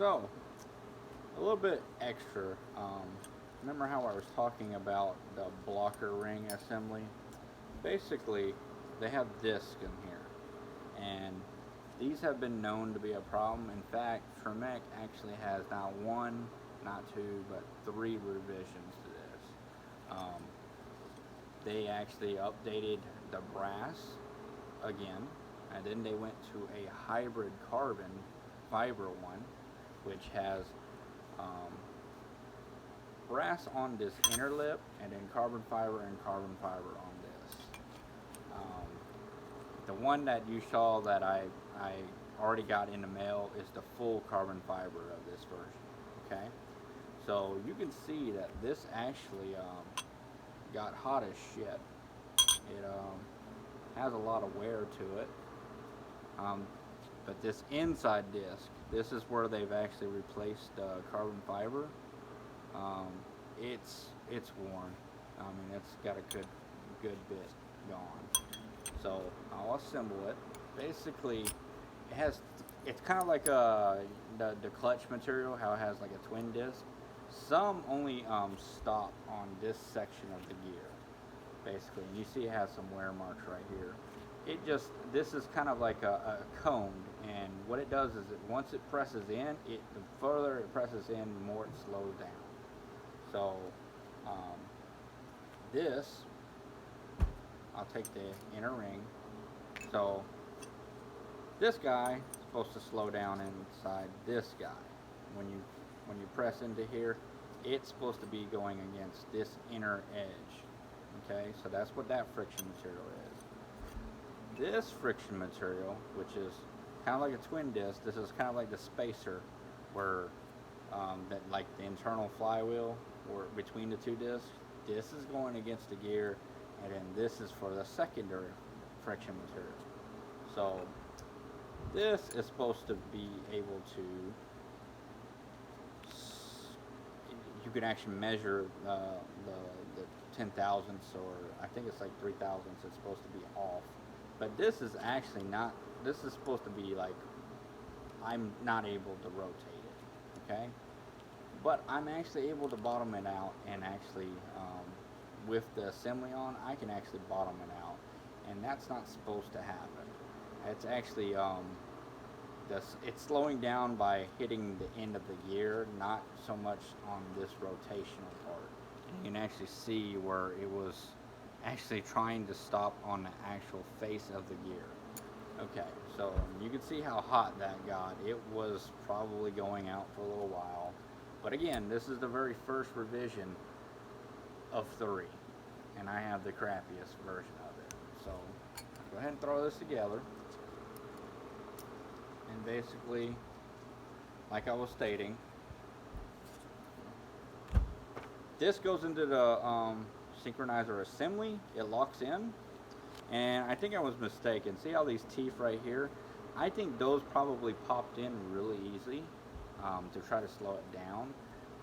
So, a little bit extra. Remember how I was talking about the blocker ring assembly? Basically, they have discs in here, and these have been known to be a problem. In fact, Tremec actually has not one, not two, but three revisions to this. They actually updated the brass again, and then they went to a hybrid carbon fiber one, which has brass on this inner lip, and then carbon fiber on this. The one that you saw that I already got in the mail is the full carbon fiber of this version. Okay, so you can see that this actually got hot as shit. It has a lot of wear to it. But this inside disc, this is where they've actually replaced carbon fiber. It's worn. I mean, it's got a good bit gone. So I'll assemble it. Basically, it's kind of like the clutch material, how it has like a twin disc. Some only stop on this section of the gear, basically. And you see it has some wear marks right here. This is kind of like a cone, and what it does is once it presses in, the further it presses in, the more it slows down. So I'll take the inner ring. So this guy is supposed to slow down inside this guy. When you press into here, it's supposed to be going against this inner edge. Okay, so that's what that friction material is. This friction material, which is kind of like a twin disc, this is kind of like the spacer where that, like the internal flywheel or between the two discs. This is going against the gear, and then this is for the secondary friction material. So this is supposed to be able to, you can actually measure the 10,000ths, or I think it's like 3,000ths, it's supposed to be off. But this is actually not, this is supposed to be like, I'm not able to rotate it, okay? But I'm actually able to bottom it out, and actually, with the assembly on, I can actually bottom it out. And that's not supposed to happen. It's actually, it's slowing down by hitting the end of the gear, not so much on this rotational part. And you can actually see where it was actually trying to stop on the actual face of the gear. Okay, so you can see how hot that got. It was probably going out for a little while. But again, this is the very first revision of 3, and I have the crappiest version of it. So go ahead and throw this together. And basically, like I was stating, this goes into the synchronizer assembly. It locks in, and I think I was mistaken. See how these teeth right here? I think those probably popped in really easy to try to slow it down.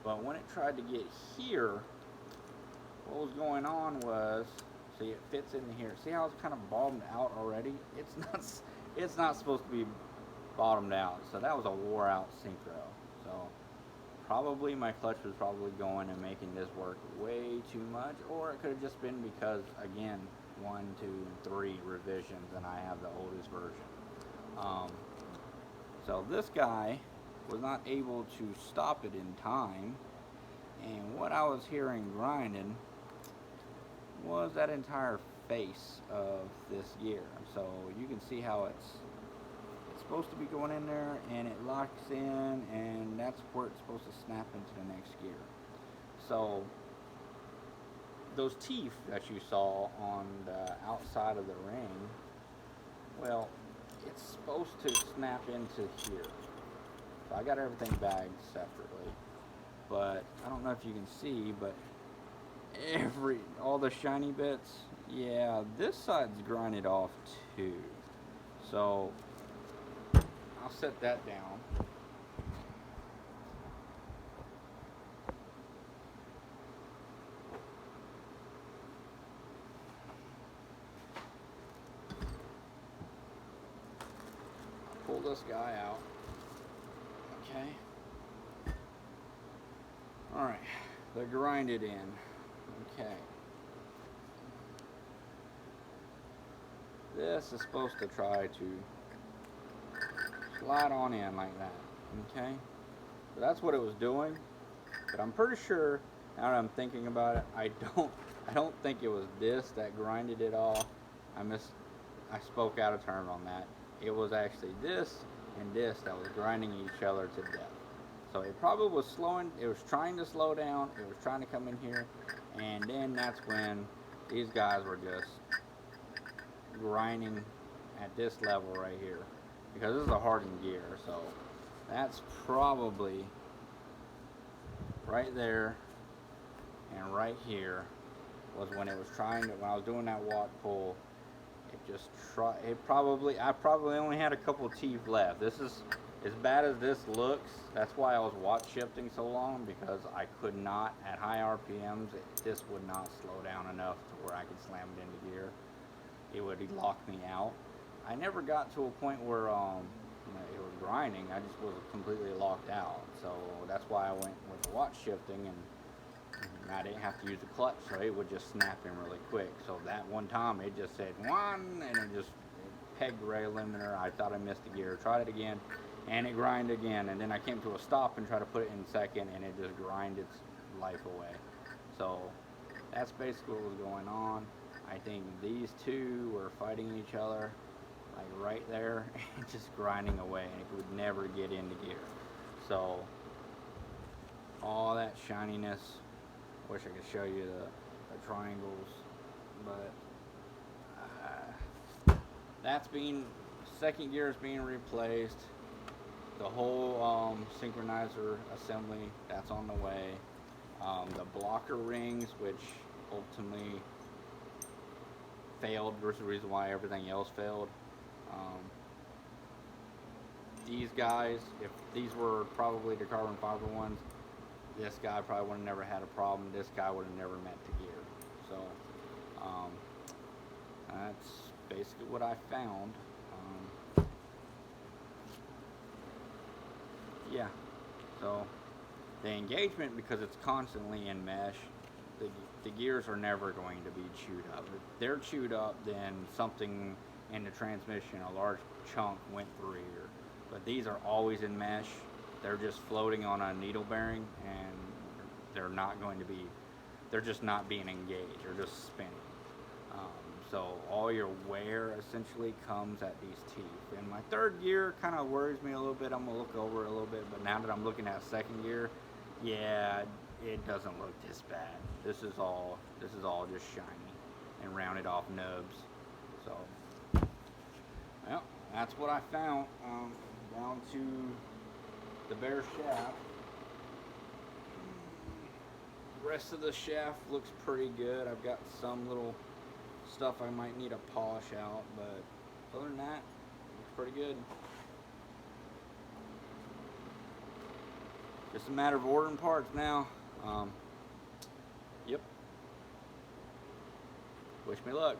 But when it tried to get here, what was going on was, see, it fits in here. See how it's kind of bottomed out already? It's not supposed to be bottomed out. So that was a wore out synchro. So probably my clutch was probably going and making this work way too much, or it could have just been because, again, 1, 2, and 3 revisions, and I have the oldest version. So this guy was not able to stop it in time, and what I was hearing grinding was that entire face of this gear. So you can see how it's supposed to be going in there, and it locks in, and that's where it's supposed to snap into the next gear. So those teeth that you saw on the outside of the ring, well, it's supposed to snap into here. So I got everything bagged separately, but I don't know if you can see, but all the shiny bits, yeah, this side's grinded off too. So I'll set that down. Pull this guy out. Okay. Alright, they're grinded in. Okay. This is supposed to try to slide on in like that. Okay? So that's what it was doing. But I'm pretty sure, now that I'm thinking about it, I don't think it was this that grinded it off. I spoke out of turn on that. It was actually this and this that was grinding each other to death. So it probably was it was trying to slow down, it was trying to come in here, and then that's when these guys were just grinding at this level right here. Because this is a hardened gear, so that's probably right there and right here was when it was when I was doing that walk pull. I probably only had a couple teeth left. This is as bad as this looks. That's why I was watch shifting so long, because I could not, at high RPMs, this would not slow down enough to where I could slam it into gear. It would lock me out. I never got to a point where it was grinding. I just was completely locked out. So that's why I went with the watch shifting, and I didn't have to use the clutch, so it would just snap in really quick. So that one time it just said one, and it pegged the rail limiter. I thought I missed a gear. Tried it again, and it grinded again. And then I came to a stop and tried to put it in second, and it just grinded its life away. So that's basically what was going on. I think these two were fighting each other, like right there, and just grinding away, and it would never get into gear. So all that shininess. Wish I could show you the triangles, but second gear is being replaced. The whole synchronizer assembly, that's on the way. The blocker rings, which ultimately failed, versus the reason why everything else failed. These guys, if these were probably the carbon fiber ones, this guy probably would have never had a problem. This guy would have never met the gear. So that's basically what I found. Yeah. So the engagement, because it's constantly in mesh, the gears are never going to be chewed up. If they're chewed up, then something in the transmission, a large chunk went through here. But these are always in mesh. They're just floating on a needle bearing, and they're just not being engaged. They're just spinning. So all your wear essentially comes at these teeth. And my third gear kind of worries me a little bit. I'm gonna look over it a little bit, but now that I'm looking at second gear, yeah, it doesn't look this bad. This is all just shiny and rounded off nubs. So, well, that's what I found. Down to the bare shaft. The rest of the shaft looks pretty good. I've got some little stuff I might need to polish out, but other than that, looks pretty good. Just a matter of ordering parts now. Yep. Wish me luck.